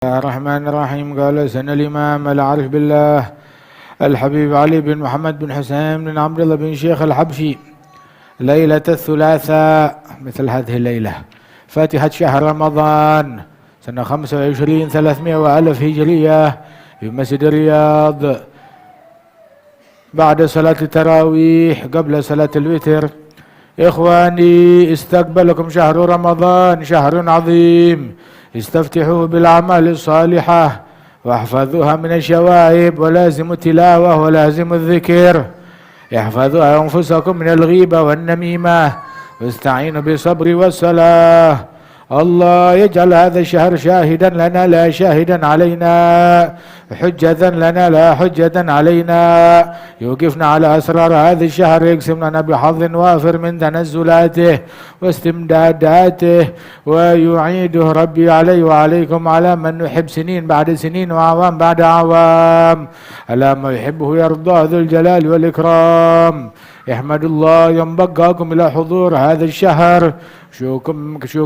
الرحمن الرحيم. قال سنة الإمام العارف بالله الحبيب علي بن محمد بن حسين بن عبد الله بن شيخ الحبشي ليلة الثلاثاء مثل هذه الليلة فاتحة شهر رمضان سنة 25 300 وألف هجرية في مسجد الرياض بعد صلاة التراويح قبل صلاة الوتر. إخواني استقبلكم شهر رمضان شهر عظيم، استفتحوه بالأعمال الصالحة واحفظوها من الشوائب ولازموا التلاوة ولازموا الذكر. احفظوا أنفسكم من الغيبة والنميمة واستعينوا بالصبر والصلاة. الله يجعل هذا الشهر شاهدا لنا لا شاهدا علينا، حجة لنا لا حجة علينا، يوقفنا على أسرار هذا الشهر، يقسم لنا بحظ وافر من تنزلاته واستمداداته، ويعيده ربي علي وعليكم على من نحب سنين بعد سنين وأعوام بعد أعوام على ما يحبه ويرضاه ذو الجلال والإكرام. احمد الله ينبقاكم إلى حضور هذا الشهر. شو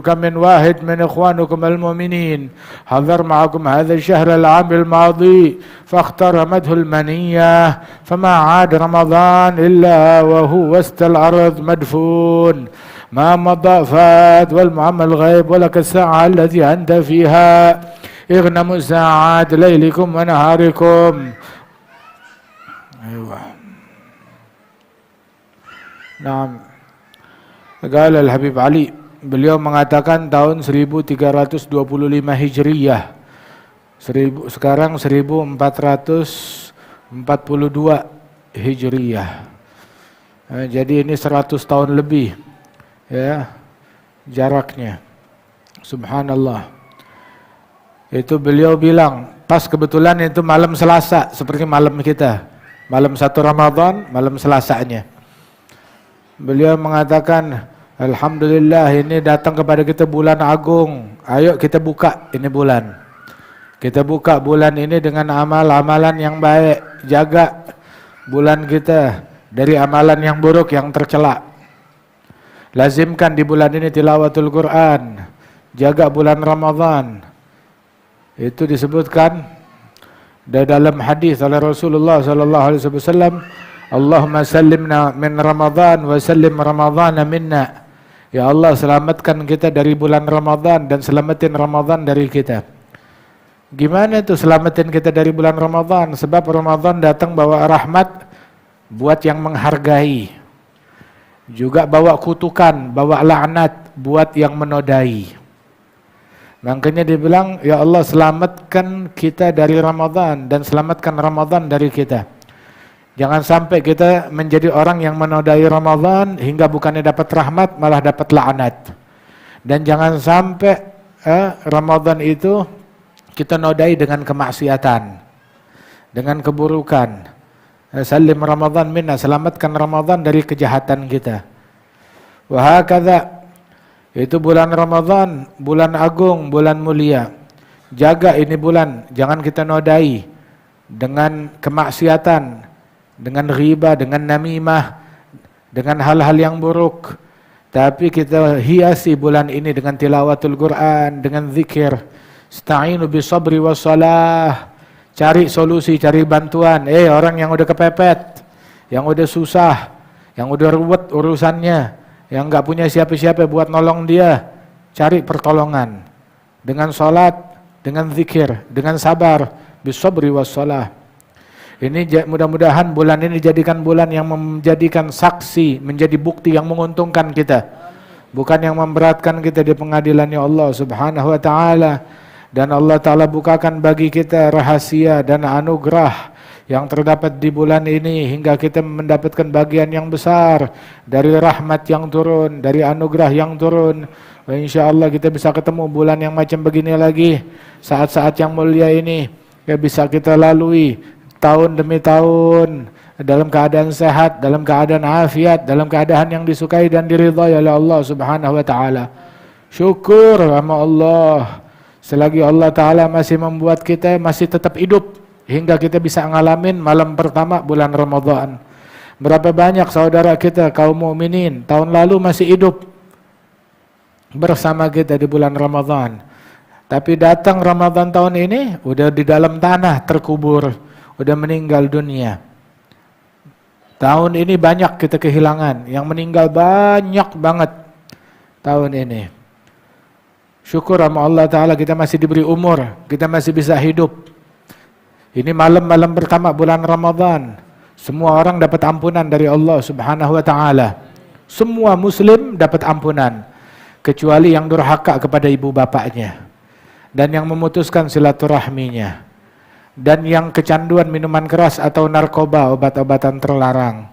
كم من واحد من إخوانكم المؤمنين حضر معكم هذا الشهر العام الماضي فاخترمته المنية، فما عاد رمضان إلا وهو وسط الأرض مدفون، ما مضى فات والمعمى الغيب ولك الساعة التي أنت فيها. اغنموا ساعات ليلكم ونهاركم. أيوة. Nah, Qala Al-Habib Ali, beliau mengatakan tahun 1325 Hijriyah, sekarang 1442 Hijriyah. Jadi ini 100 tahun lebih ya jaraknya. Subhanallah. Itu beliau bilang pas kebetulan itu malam Selasa seperti malam kita, malam 1 Ramadan, malam Selasanya. Beliau mengatakan, alhamdulillah ini datang kepada kita bulan agung. Ayo kita buka ini bulan. Kita buka bulan ini dengan amal-amalan yang baik. Jaga bulan kita dari amalan yang buruk yang tercela. Lazimkan di bulan ini tilawatul Quran. Jaga bulan Ramadan. Itu disebutkan dalam hadis oleh Rasulullah sallallahu alaihi wasallam, Allahumma sallimna min Ramadan wa sallim Ramadhana minna. Ya Allah, selamatkan kita dari bulan Ramadan dan selamatin Ramadan dari kita. Gimana itu selamatin kita dari bulan Ramadan? Sebab Ramadan datang bawa rahmat buat yang menghargai, juga bawa kutukan, bawa laknat buat yang menodai. Makanya dibilang, ya Allah selamatkan kita dari Ramadan dan selamatkan Ramadan dari kita. Jangan sampai kita menjadi orang yang menodai Ramadan hingga bukannya dapat rahmat malah dapat laknat. Dan jangan sampai Ramadan itu kita nodai dengan kemaksiatan, dengan keburukan. Salim Ramadan minna, selamatkan Ramadan dari kejahatan kita. Wa hakadha, itu bulan Ramadan, bulan agung, bulan mulia. Jaga ini bulan, jangan kita nodai dengan kemaksiatan, dengan riba, dengan namimah, dengan hal-hal yang buruk. Tapi kita hiasi bulan ini dengan tilawatul Quran, dengan zikir. Ista'inu bisabri wassalah. Cari solusi, cari bantuan. Orang yang udah kepepet, yang udah susah, yang udah ruwet urusannya, yang gak punya siapa-siapa buat nolong dia, cari pertolongan. Dengan salat, dengan zikir, dengan sabar. Bisabri wassalah. Ini mudah-mudahan bulan ini dijadikan bulan yang menjadikan saksi, menjadi bukti yang menguntungkan kita, bukan yang memberatkan kita di pengadilannya Allah Subhanahu wa taala. Dan Allah taala bukakan bagi kita rahasia dan anugerah yang terdapat di bulan ini hingga kita mendapatkan bagian yang besar dari rahmat yang turun, dari anugerah yang turun. Insyaallah kita bisa ketemu bulan yang macam begini lagi, saat-saat yang mulia ini ya bisa kita lalui tahun demi tahun dalam keadaan sehat, dalam keadaan afiat, dalam keadaan yang disukai dan diridhai oleh Allah Subhanahu wa taala. Syukur sama Allah selagi Allah taala masih membuat kita masih tetap hidup hingga kita bisa ngalamin malam pertama bulan Ramadan. Berapa banyak saudara kita kaum mukminin tahun lalu masih hidup bersama kita di bulan Ramadan. Tapi datang Ramadan tahun ini, udah di dalam tanah terkubur, udah meninggal dunia. Tahun ini banyak kita kehilangan, yang meninggal banyak banget tahun ini. Syukur sama Allah Ta'ala kita masih diberi umur, kita masih bisa hidup. Ini malam-malam pertama bulan Ramadan. Semua orang dapat ampunan dari Allah Subhanahu wa Ta'ala. Semua muslim dapat ampunan, kecuali yang durhaka kepada ibu bapaknya, dan yang memutuskan silaturahminya, dan yang kecanduan minuman keras atau narkoba, obat-obatan terlarang,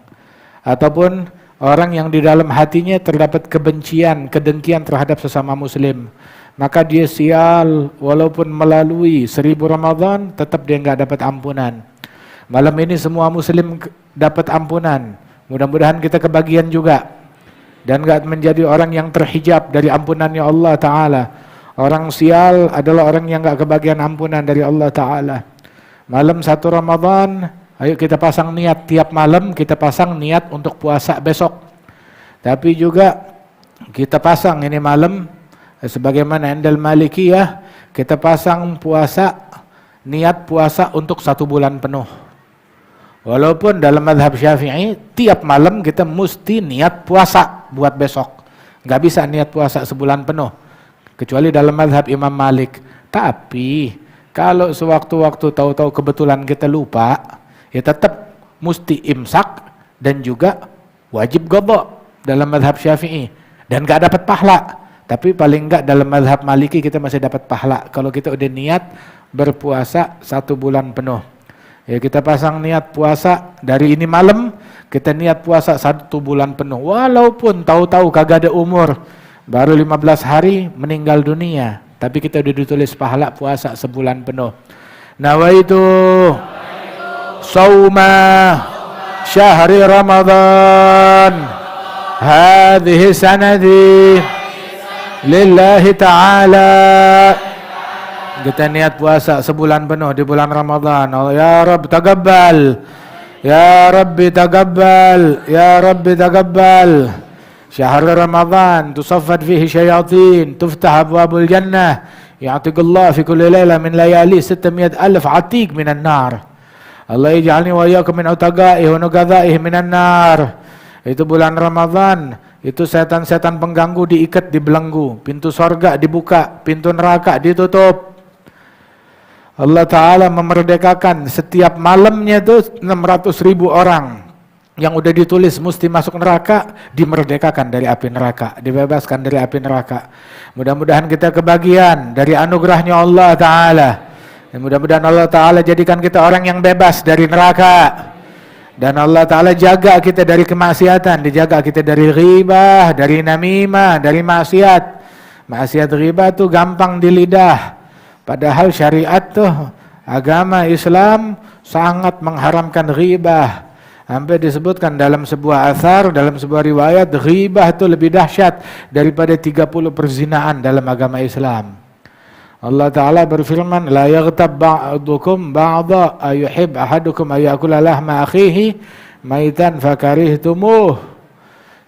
ataupun orang yang di dalam hatinya terdapat kebencian, kedengkian terhadap sesama muslim. Maka dia sial, walaupun melalui 1000 Ramadan, tetap dia enggak dapat ampunan. Malam ini semua muslim dapat ampunan. Mudah-mudahan kita kebagian juga. Dan enggak menjadi orang yang terhijab dari ampunannya Allah Ta'ala. Orang sial adalah orang yang enggak kebagian ampunan dari Allah Ta'ala. Malam 1 Ramadan, ayo kita pasang niat. Tiap malam kita pasang niat untuk puasa besok. Tapi juga kita pasang ini malam, sebagaimana Indal Malikiyah, kita pasang puasa, niat puasa untuk 1 bulan penuh. Walaupun dalam mazhab Syafi'i, tiap malam kita mesti niat puasa buat besok. Nggak bisa niat puasa sebulan penuh, kecuali dalam mazhab Imam Malik. Tapi kalau sewaktu-waktu tahu-tahu kebetulan kita lupa, ya tetap mesti imsak dan juga wajib qadha dalam mazhab Syafi'i, dan nggak dapat pahala. Tapi paling enggak dalam mazhab Maliki kita masih dapat pahala kalau kita udah niat berpuasa 1 bulan penuh. Ya, kita pasang niat puasa dari ini malam, kita niat puasa 1 bulan penuh. Walaupun tahu-tahu kagak ada umur, baru 15 hari meninggal dunia, tapi kita udah ditulis pahala puasa sebulan penuh. Nawaitu sauma syahri Ramadan hadhihi sanadi lillahi ta'ala. Kita niat puasa sebulan penuh di bulan Ramadan. Oh, ya Rabb taqabbal, ya Rabbi taqabbal, ya Rabbi taqabbal. Syahr Ramadan tusaffad fihi syayatin, tuftah abwabul jannah, ya'tiqullah fi kulli layla min layali 600,000 atiq minan nar. Allah ij'alni wa iyyakum min utaqaihi wa nuqadhaihi minan nar. Itu bulan Ramadan. Itu setan-setan pengganggu diikat, dibelenggu, pintu sorga dibuka, pintu neraka ditutup. Allah Ta'ala memerdekakan setiap malamnya itu 600.000 orang yang udah ditulis mesti masuk neraka, dimerdekakan dari api neraka, dibebaskan dari api neraka. Mudah-mudahan kita kebagian dari anugerahnya Allah Ta'ala. Mudah-mudahan Allah Ta'ala jadikan kita orang yang bebas dari neraka. Dan Allah Ta'ala jaga kita dari kemaksiatan, dijaga kita dari ghibah, dari namimah, dari maksiat. Maksiat ghibah tuh gampang di lidah. Padahal syariat tuh, agama Islam sangat mengharamkan ghibah. Sampai disebutkan dalam sebuah athar, dalam sebuah riwayat, ghibah itu lebih dahsyat daripada 30 perzinaan dalam agama Islam. Allah Ta'ala berfirman, la yaghtab ba'dukum ba'dha ayuhib ahadukum ayakula lahma akhihi maitan fakarihtumuh.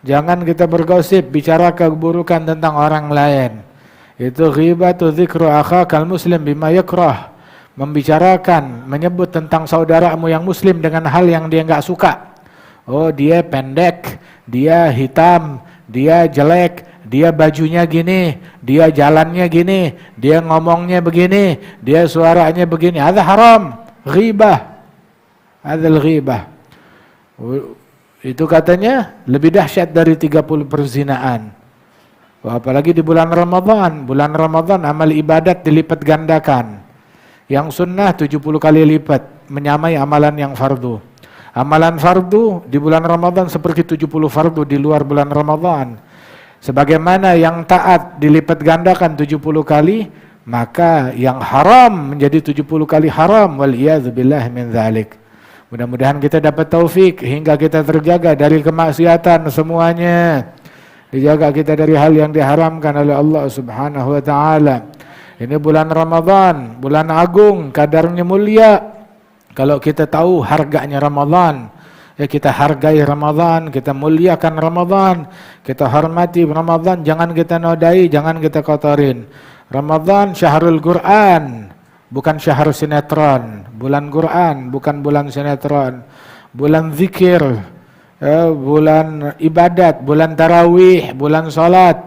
Jangan kita bergosip, bicara keburukan tentang orang lain. Itu ghibatu dzikru akhakal muslim bima yakrah. Membicarakan, menyebut tentang saudaramu yang muslim dengan hal yang dia enggak suka. Oh, dia pendek, dia hitam, dia jelek, dia bajunya gini, dia jalannya gini, dia ngomongnya begini, dia suaranya begini. Ada haram, ghibah. Adzal ghibah. Itu katanya lebih dahsyat dari 30 perzinaan. Wah, apalagi di bulan Ramadan. Bulan Ramadan amal ibadat dilipat gandakan. Yang sunnah 70 kali lipat, menyamai amalan yang fardu. Amalan fardu di bulan Ramadan seperti 70 fardu di luar bulan Ramadan. Sebagaimana yang taat dilipat gandakan 70 kali, maka yang haram menjadi 70 kali haram. Waliyadzubillah min dzalik. Mudah-mudahan kita dapat taufik hingga kita terjaga dari kemaksiatan semuanya. Dijaga kita dari hal yang diharamkan oleh Allah Subhanahu wa Ta'ala. Ini bulan Ramadan, bulan agung, kadarnya mulia. Kalau kita tahu harganya Ramadan, ya kita hargai Ramadan, kita muliakan Ramadan, kita hormati Ramadan, jangan kita nodai, jangan kita kotorin. Ramadan syahrul Quran, bukan syahrul sinetron. Bulan Quran, bukan bulan sinetron. Bulan zikir, bulan ibadat, bulan tarawih, bulan salat.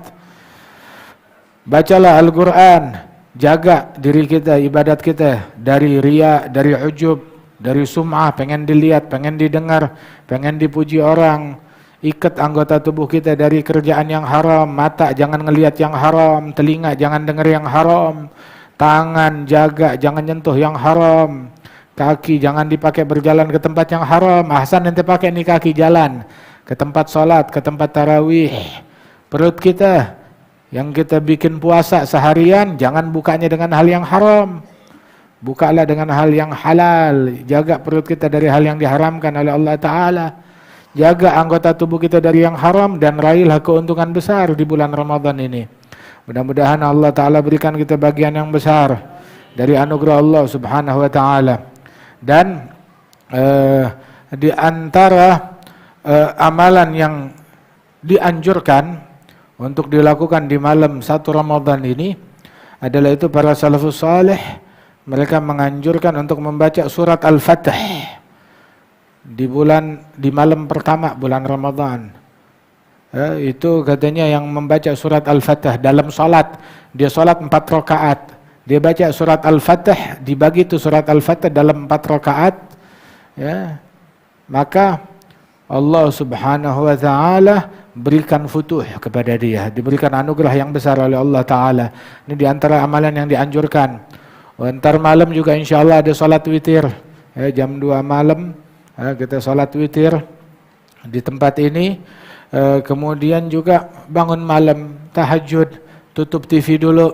Bacalah Al-Quran, jaga diri kita, ibadat kita dari riya, dari ujub, dari sum'ah, pengen dilihat, pengen didengar, pengen dipuji orang. Ikat anggota tubuh kita dari kerjaan yang haram. Mata jangan ngelihat yang haram, telinga jangan dengar yang haram, tangan jaga jangan nyentuh yang haram, kaki jangan dipakai berjalan ke tempat yang haram. Ahsan nanti pakai nih kaki jalan ke tempat sholat, ke tempat tarawih. Perut kita yang kita bikin puasa seharian, jangan bukanya dengan hal yang haram, bukalah dengan hal yang halal. Jaga perut kita dari hal yang diharamkan oleh Allah Ta'ala. Jaga anggota tubuh kita dari yang haram dan raihlah keuntungan besar di bulan Ramadan ini. Mudah-mudahan Allah Ta'ala berikan kita bagian yang besar dari anugerah Allah Subhanahu Wa Ta'ala. Dan di antara amalan yang dianjurkan untuk dilakukan di malam 1 Ramadan ini adalah itu para salafus salih, mereka menganjurkan untuk membaca surat Al-Fatih di malam pertama bulan Ramadan. Itu katanya yang membaca surat Al-Fatih dalam salat, dia salat 4 rakaat, dia baca surat Al-Fatih, dibagi itu surat Al-Fatih dalam 4 rakaat, ya, maka Allah Subhanahu Wa Ta'ala berikan futuh kepada dia, diberikan anugerah yang besar oleh Allah Ta'ala. Ini di antara amalan yang dianjurkan. Ntar malam juga insya Allah ada salat witir, jam 2 malam kita salat witir di tempat ini. Kemudian juga bangun malam tahajud, tutup TV dulu.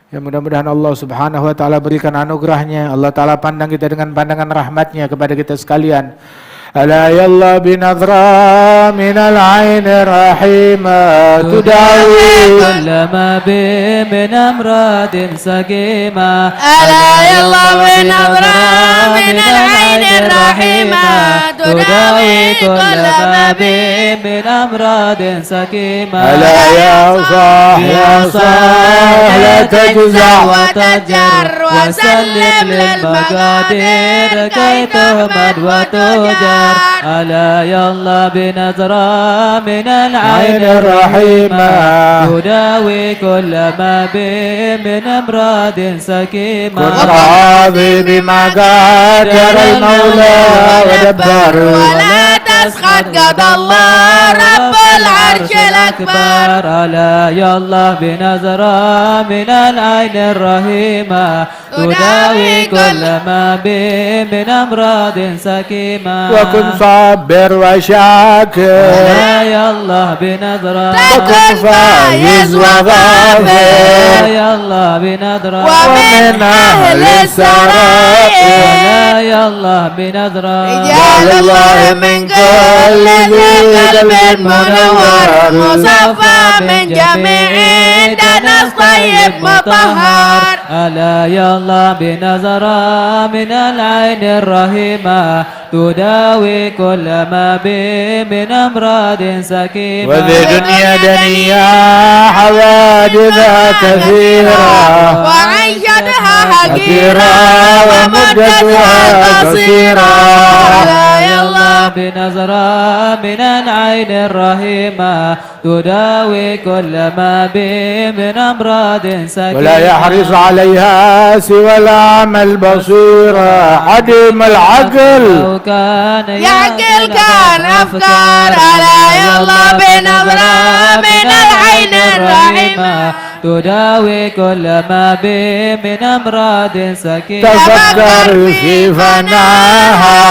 Ya, mudah-mudahan Allah Subhanahu Wa Ta'ala berikan anugerahnya. Allah Ta'ala pandang kita dengan pandangan rahmatnya kepada kita sekalian. ألا يلا بنظرة من العين الرحيمة تداوي كل ما به من أمراض سقيمة. ألا يلا بنظرة من العين الرحيمة تداوي كل ما به من أمراض سقيمة. ألا يا صاح يا صاح لا تجزع وتجر وسلم للمقادير كي تهمد وتجر. ألا يلا بنظرة من العين الرحيمة تداوي كل ما به من أمراض سقيمة. كن راضي بما قدر المولى ودبر ولا تسخط قضى الله رب العرش الأكبر. ألا يلا بنظرة من العين الرحيمة تداوي كل ما به من أمراض سقيمة. وكن صابر وشاكر ألا يلا بنظرة تكن فايز وغافر يلا بنظرة ومن أهل السرائر. ألا يلا بنظرة رجال الله من كل ذي قلب منور مصفى من جميع دنس طيب مطهر. ألا يلا بنظرة من العين الرحيمة تداوي كل ما به من أمراض سقيمة. وذي دنيا دنيا حوادثها كثيرة وعيشتها حقيرة ومدتها قصيرة. ألا يلا بنظرة من العين الرحيمة تداوي كل ما به من أمراض سقيمة. ولا يحرص عليها سوى الأعمى البصيرة عديم العقل كان يعقل كان أفكار. ألا يلا بنظرة من العين الرحيمة تداوي كل ما به من أمراض سقيمة. تفكر في فناها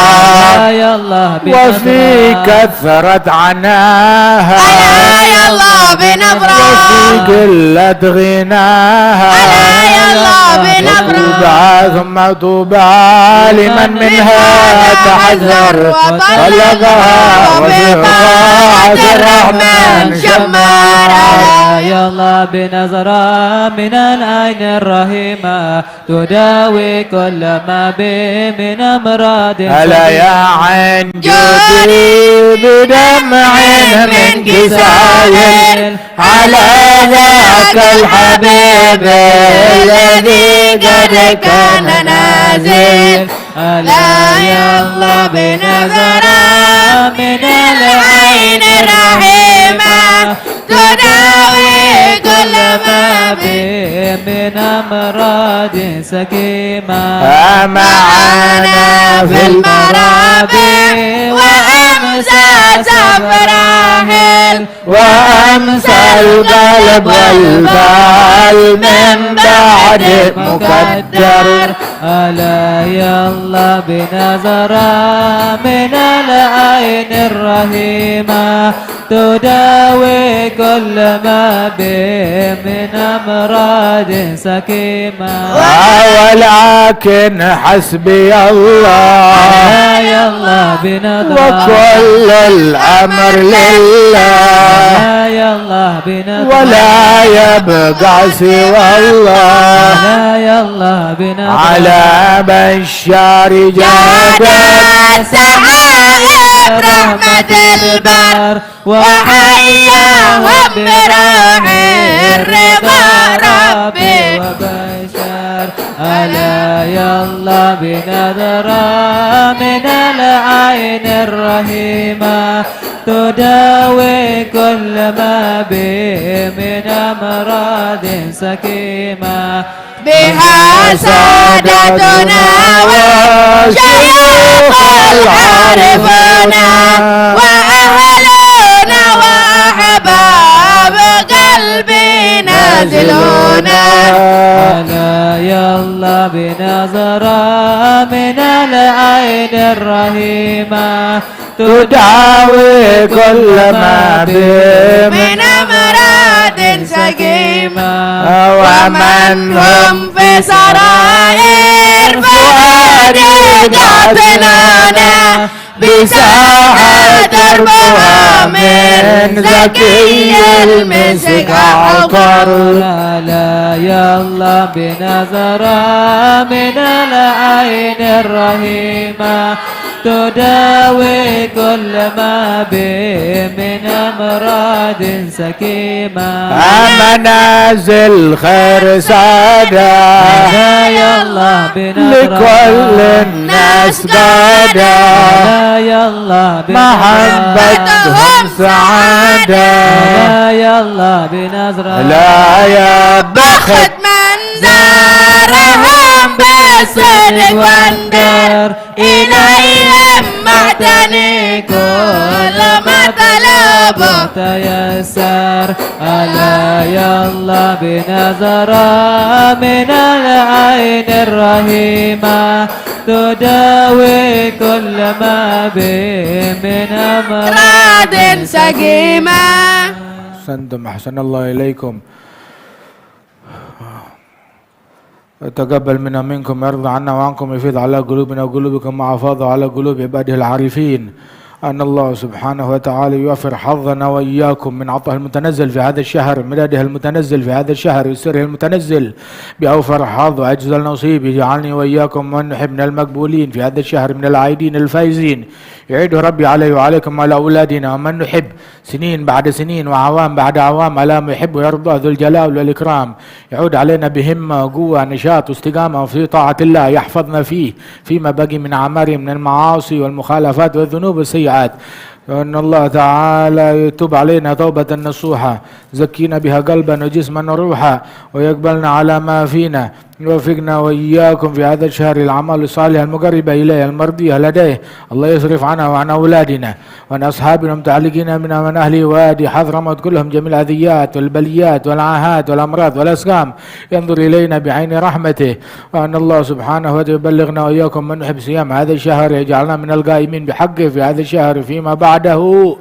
وفي كثرة عناها. ألا يلا بنظرة وفي قلة غناها. ألا يلا بنظرة طوبى ثم طوبى لمن منها تحذر طلقها وفي طاعة الرحمن شمار. ألا يا الله بنظرة من العين الرحيمة تداوي كل ما بي من أمراض ألا يا عين جودي بدمع من كسائل على ذاك الحبيب الذي قد كان نازل. ألا يا الله بنظرة من العين الرحيمة تداوي كل ما بي من أمراض سكيمة معنا في المرابع وأمسى سفراهل وأمسى القلب والبال من بعد مقدر. ألا يا الله بنظرة من العين الرحيمة تداوي كل ما بي من أمراض سكيمة ولكن حسبي الله يا الله بنظرة وكل الأمر لله يا الله بنظرة ولا يبقى سوى الله يا الله بنظرة على بشار جادت سحائب رحمة البر وحياهم براعي الرضا ربي وبشر. ألا يا الله بنظرة من العين الرحيمة تداوي كل ما بي من أمراض سكيمة بها سادتنا وشيوخ العارفون وأهلنا وأحباب قلبي نازلون. ألا يا الله بنظرة من العين الرحيمة تداوي كل ما بي من أمراض سقيمة ومن هم في سرائر فؤادي قاتلونا بساحة دربها من زكي المسك عقر. لا يا الله بنظرة من العين الرحيمة تداوي كل ما بي من أمراض سكيمة منازل خير سادة يا الله بنظرة لكل الناس قادة يا الله محبتهم سعادة يا الله بنظرة لا يا بخت من زارهم بالصدق واندر إليهم معتني كل ما طلبوا تيسر. ألا يا الله بنظرة من العين الرحيمة تداوي كل ما بي من أمراض راد سقيمة. أحسنتم أحسن الله إليكم. تقبل منا منكم يرضى عنا وعنكم يفيض على قلوبنا وقلوبكم مع فاض على قلوب عباده العارفين. أن الله سبحانه وتعالى يوفر حظنا وإياكم من عطاء المتنزل في هذا الشهر، مداده المتنزل في هذا الشهر، وسره المتنزل بأوفر حظ وأجزل نصيب. يجعلني وإياكم من نحب من المقبولين في هذا الشهر من العايدين الفائزين. يعيد ربي علي وعليكم على أولادنا ومن نحب سنين بعد سنين وعوام بعد عوام على ما يحب ويرضى ذو الجلال والإكرام. يعود علينا بهمة وقوة نشاط واستقامة في طاعة الله، يحفظنا فيه فيما بقي من أعمارهم من المعاصي والمخالفات والذنوب والسيئات. وأن الله تعالى يتوب علينا توبة نصوحة، زكينا بها قلبا وجسما وروحا، ويقبلنا على ما فينا، يوفقنا وإياكم في هذا الشهر الأعمال الصالحة المقربة إليه المرضية لديه. الله يصرف عنا وعن أولادنا وعن أصحابنا المتعلقين منا من أهل وادي حضرموت كلهم جميع الأذيات والبليات والعاهات والأمراض والأسقام، ينظر إلينا بعين رحمته. وأن الله سبحانه وتعالى يبلغنا وإياكم من نحب صيام هذا الشهر، يجعلنا من القائمين بحقه في هذا الشهر فيما بعد. بعده.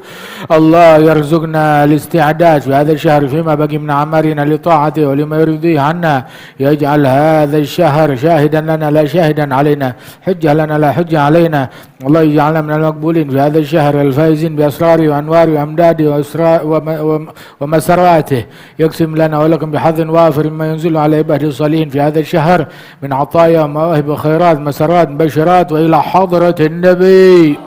الله يرزقنا الاستعداد في هذا الشهر فيما بقي من أعمارنا لطاعته ولما يرضيه عنا. يجعل هذا الشهر شاهدا لنا لا شاهدا علينا، حجة لنا لا حجة علينا. الله يجعلنا من المقبولين في هذا الشهر الفائزين بأسراره وأنواره وأمداده ومسراته. يقسم لنا ولكم بحظ وافر مما ينزل على عباده الصالحين في هذا الشهر من عطايا ومواهب وخيرات مسرات مبشرات وإلى حضرة النبي.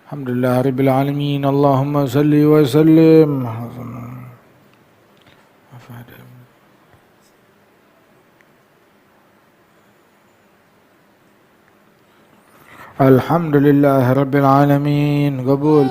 الحمد لله رب العالمين. اللهم صل وسلم. الحمد لله رب العالمين. قبول.